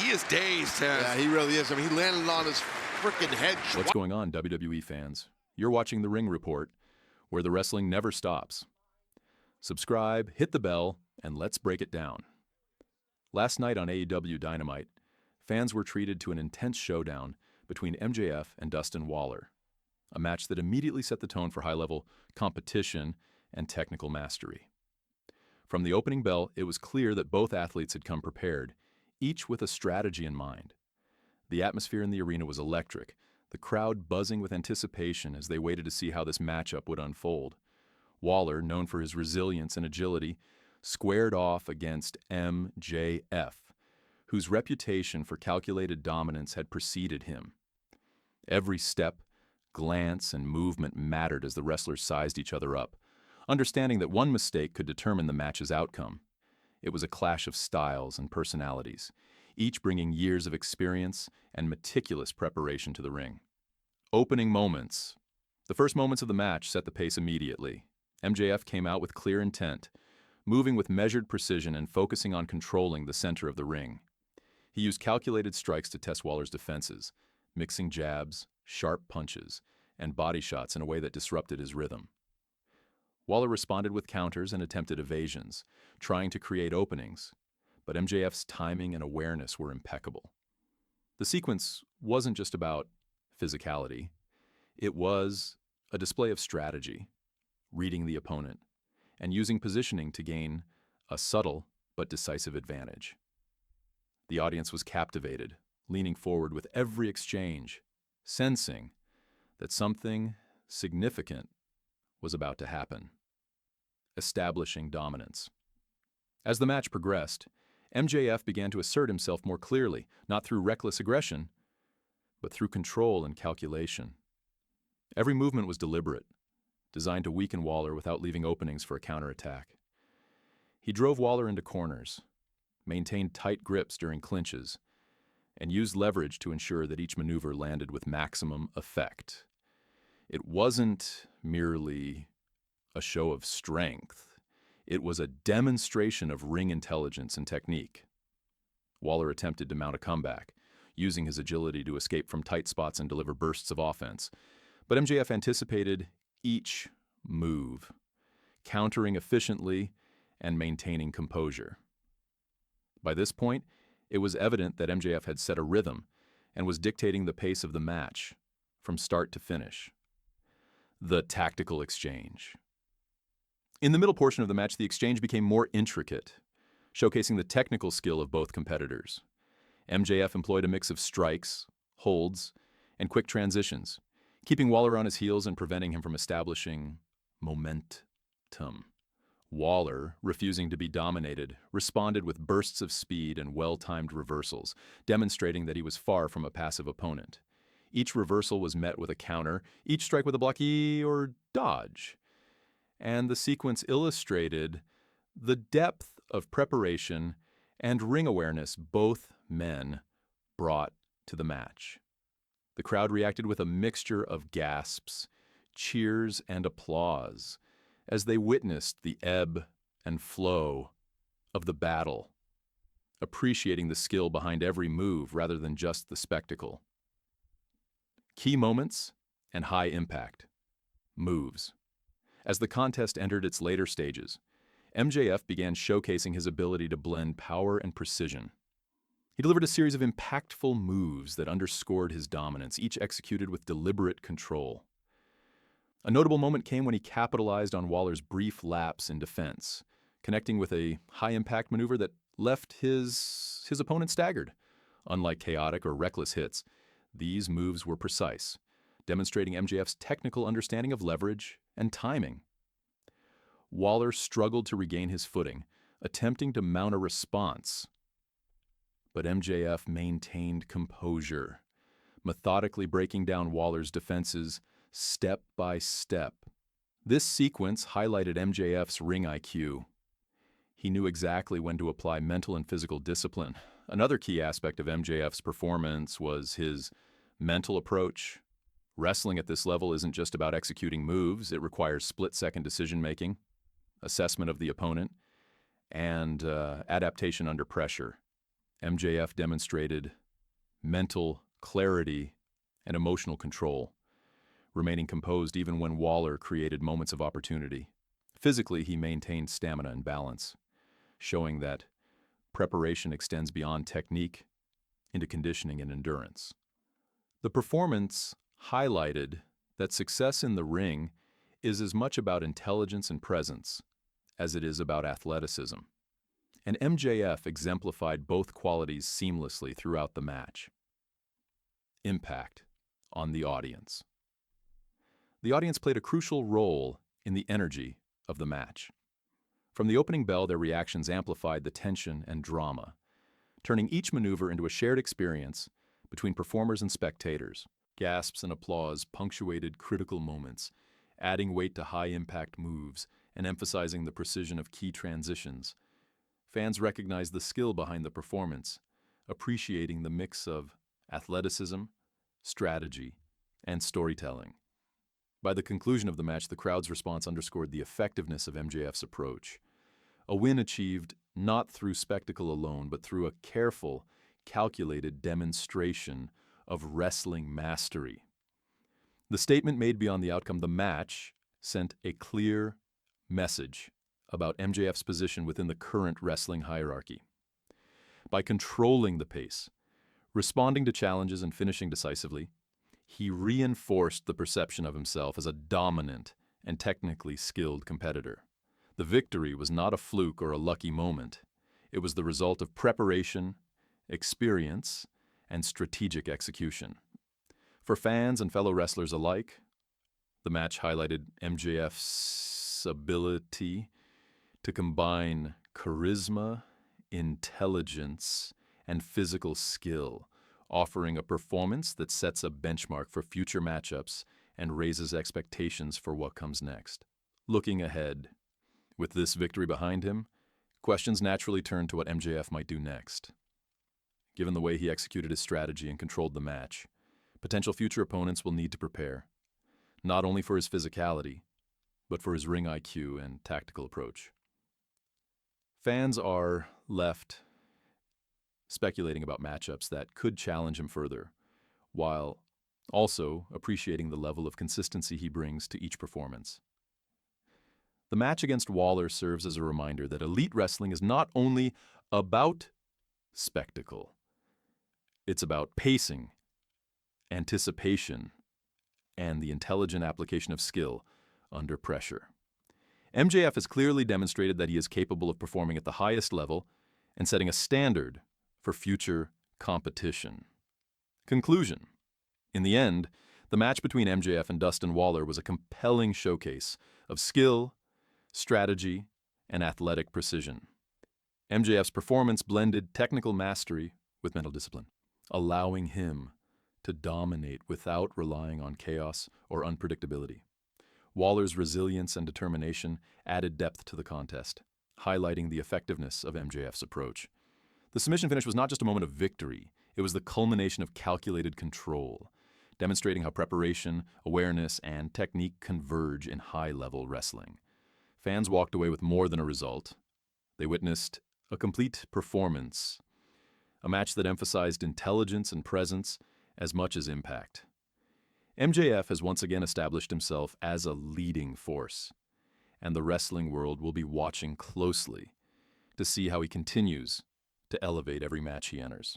He is dazed. Yeah, he really is. I mean, he landed on his freaking head. What's going on, WWE fans? You're watching The Ring Report, where the wrestling never stops. Subscribe, hit the bell, and let's break it down. Last night on AEW Dynamite, fans were treated to an intense showdown between MJF and Dustin Waller, a match that immediately set the tone for high-level competition and technical mastery. From the opening bell, it was clear that both athletes had come prepared, each with a strategy in mind. The atmosphere in the arena was electric, the crowd buzzing with anticipation as they waited to see how this matchup would unfold. Waller, known for his resilience and agility, squared off against MJF, whose reputation for calculated dominance had preceded him. Every step, glance, and movement mattered as the wrestlers sized each other up, understanding that one mistake could determine the match's outcome. It was a clash of styles and personalities, each bringing years of experience and meticulous preparation to the ring. Opening moments. The first moments of the match set the pace immediately. MJF came out with clear intent, moving with measured precision and focusing on controlling the center of the ring. He used calculated strikes to test Waller's defenses, mixing jabs, sharp punches, and body shots in a way that disrupted his rhythm. Waller responded with counters and attempted evasions, trying to create openings, but MJF's timing and awareness were impeccable. The sequence wasn't just about physicality. It was a display of strategy, reading the opponent, and using positioning to gain a subtle but decisive advantage. The audience was captivated, leaning forward with every exchange, sensing that something significant was about to happen. Establishing dominance. As the match progressed, MJF began to assert himself more clearly, not through reckless aggression, but through control and calculation. Every movement was deliberate, designed to weaken Waller without leaving openings for a counterattack. He drove Waller into corners, maintained tight grips during clinches, and used leverage to ensure that each maneuver landed with maximum effect. It wasn't merely a show of strength. It was a demonstration of ring intelligence and technique. Waller attempted to mount a comeback, using his agility to escape from tight spots and deliver bursts of offense. But MJF anticipated each move, countering efficiently and maintaining composure. By this point, it was evident that MJF had set a rhythm and was dictating the pace of the match from start to finish. The tactical exchange. In the middle portion of the match, the exchange became more intricate, showcasing the technical skill of both competitors. MJF employed a mix of strikes, holds, and quick transitions, keeping Waller on his heels and preventing him from establishing momentum. Waller, refusing to be dominated, responded with bursts of speed and well-timed reversals, demonstrating that he was far from a passive opponent. Each reversal was met with a counter, each strike with a blocky or dodge. And the sequence illustrated the depth of preparation and ring awareness both men brought to the match. The crowd reacted with a mixture of gasps, cheers, and applause as they witnessed the ebb and flow of the battle, appreciating the skill behind every move rather than just the spectacle. Key moments and high impact moves. As the contest entered its later stages, MJF began showcasing his ability to blend power and precision. He delivered a series of impactful moves that underscored his dominance, each executed with deliberate control. A notable moment came when he capitalized on Waller's brief lapse in defense, connecting with a high-impact maneuver that left his opponent staggered. Unlike chaotic or reckless hits, these moves were precise, demonstrating MJF's technical understanding of leverage and timing. Waller struggled to regain his footing, attempting to mount a response. But MJF maintained composure, methodically breaking down Waller's defenses step by step. This sequence highlighted MJF's ring IQ. He knew exactly when to apply mental and physical discipline. Another key aspect of MJF's performance was his mental approach. Wrestling at this level isn't just about executing moves. It requires split-second decision-making, assessment of the opponent, and adaptation under pressure. MJF demonstrated mental clarity and emotional control, remaining composed even when Waller created moments of opportunity. Physically, he maintained stamina and balance, showing that preparation extends beyond technique into conditioning and endurance. The performance highlighted that success in the ring is as much about intelligence and presence as it is about athleticism. And MJF exemplified both qualities seamlessly throughout the match. Impact on the audience. The audience played a crucial role in the energy of the match. From the opening bell, their reactions amplified the tension and drama, turning each maneuver into a shared experience between performers and spectators. Gasps and applause punctuated critical moments, adding weight to high-impact moves and emphasizing the precision of key transitions. Fans recognized the skill behind the performance, appreciating the mix of athleticism, strategy, and storytelling. By the conclusion of the match, the crowd's response underscored the effectiveness of MJF's approach. A win achieved not through spectacle alone, but through a careful, calculated demonstration of wrestling mastery. The statement made beyond the outcome, the match, sent a clear message about MJF's position within the current wrestling hierarchy. By controlling the pace, responding to challenges, and finishing decisively, he reinforced the perception of himself as a dominant and technically skilled competitor. The victory was not a fluke or a lucky moment. It was the result of preparation, experience, and strategic execution. For fans and fellow wrestlers alike, the match highlighted MJF's ability to combine charisma, intelligence, and physical skill, offering a performance that sets a benchmark for future matchups and raises expectations for what comes next. Looking ahead, with this victory behind him, questions naturally turn to what MJF might do next. Given the way he executed his strategy and controlled the match, potential future opponents will need to prepare, not only for his physicality, but for his ring IQ and tactical approach. Fans are left speculating about matchups that could challenge him further, while also appreciating the level of consistency he brings to each performance. The match against Waller serves as a reminder that elite wrestling is not only about spectacle, it's about pacing, anticipation, and the intelligent application of skill under pressure. MJF has clearly demonstrated that he is capable of performing at the highest level and setting a standard for future competition. Conclusion. In the end, the match between MJF and Dustin Waller was a compelling showcase of skill, strategy, and athletic precision. MJF's performance blended technical mastery with mental discipline, allowing him to dominate without relying on chaos or unpredictability. Waller's resilience and determination added depth to the contest, highlighting the effectiveness of MJF's approach. The submission finish was not just a moment of victory, it was the culmination of calculated control, demonstrating how preparation, awareness, and technique converge in high-level wrestling. Fans walked away with more than a result. They witnessed a complete performance, a match that emphasized intelligence and presence as much as impact. MJF has once again established himself as a leading force, and the wrestling world will be watching closely to see how he continues to elevate every match he enters.